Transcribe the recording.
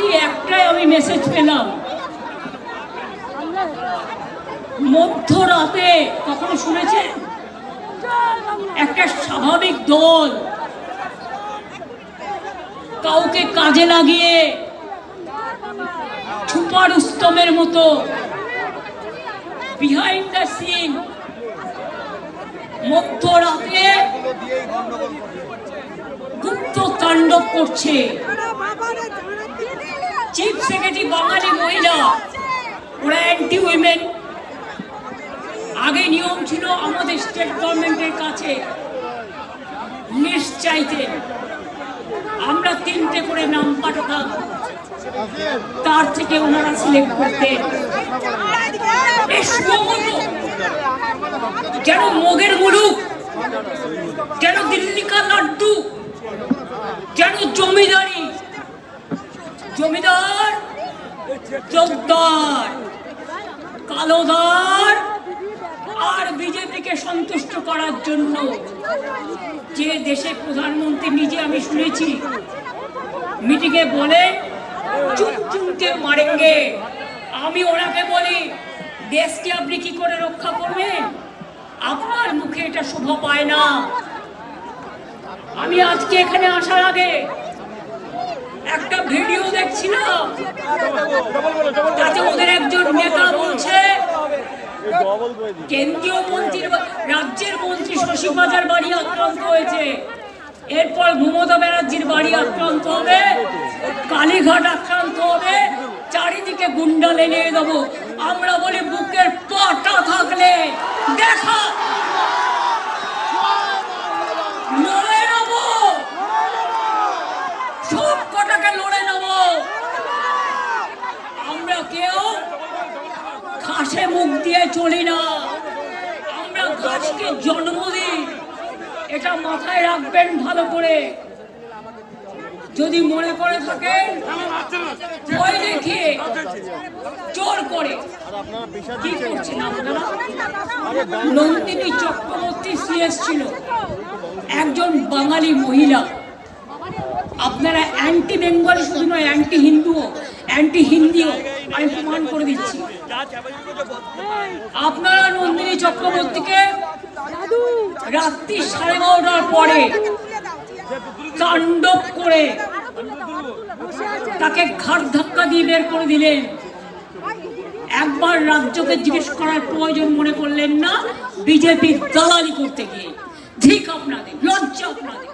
রাত্রি একটাই আমি মেসেজ পেলাম, মধ্যরাতে কখনো শুনেছেন একটা স্বাভাবিক দল কাউকে কাজে লাগিয়ে ছুপা রুস্তমের মতো বিহাইন্ড দ্য সিন মধ্যরাতে গুপ্ত তাণ্ডব করছে। চিফ সেক্রেটারি বাঙালি মহিলা, ওরা অ্যান্টি উইমেন। আগে নিয়ম ছিল আমাদের স্টেট গভর্নমেন্টের কাছে লিস্ট চাইতেন, আমরা 3টে করে নাম পাঠাতাম, তার থেকে ওনারা সিলেক্ট করতেন। যেন মগের মুলুক, যেন দিল্লি কা লাড্ডু, যেন জমিদারি, জমিদার জোরদার কালোদার আর বিজেপিকে সন্তুষ্ট করার জন্য যে দেশের প্রধানমন্ত্রী নিজে আমি শুনেছি মিটিংয়ে বলে চুপ চুপকে মারেঙ্গে। আমি ওনাকে বলি দেশকে আপনি কি করে রক্ষা করবেন? আপনার মুখে এটা শোভা পায় না। আমি আজকে এখানে আসার আগে একটা ভিডিও দেখছিলাম, তাতে ওদের একজন নেতা বলছে কেন্দ্রীয় মন্ত্রীর রাজ্যের মন্ত্রী শশী বাজার বাড়ি আক্রান্ত হয়েছে, এরপর মমতা ব্যানার্জির বাড়ি আক্রান্ত হবে, কালীঘাট আক্রান্ত হবে, চারিদিকে গুন্ডা লেলিয়ে দেবো। আমরা বলি বুকের পাটা থাকলে দেখা লড়ে নেব, সব কটাকে লড়ে নেব। আমরা কেউ ঘাসে মুখ দিয়ে চলি না, আমরা ঘাসকে জন্ম দিই। এটা মাথায় রাখবেন ভালো করে। যদি মনে করে থাকেন ভয় দেখিয়ে জোর করে কি করছেন আপনারা? নন্দিনী চক্রবর্তী সিএস ছিল, একজন বাঙালি মহিলা। আপনারা অ্যান্টি বেঙ্গল শুধু নয়, অ্যান্টি হিন্দুও, অ্যান্টি হিন্দিও আমি প্রমাণ করে দিচ্ছি। আপনারা নন্দিনী চক্রবর্তীকে রাত্রি 11:30টার পরে তাণ্ডব করে তাকে ঘাড় ধাক্কা দিয়ে বের করে দিলেন। একবার রাজ্যকে জিজ্ঞেস করার প্রয়োজন মনে করলেন না বিজেপির দালালি করতে গিয়ে। ঠিক আপনাদের, লজ্জা আপনাদের।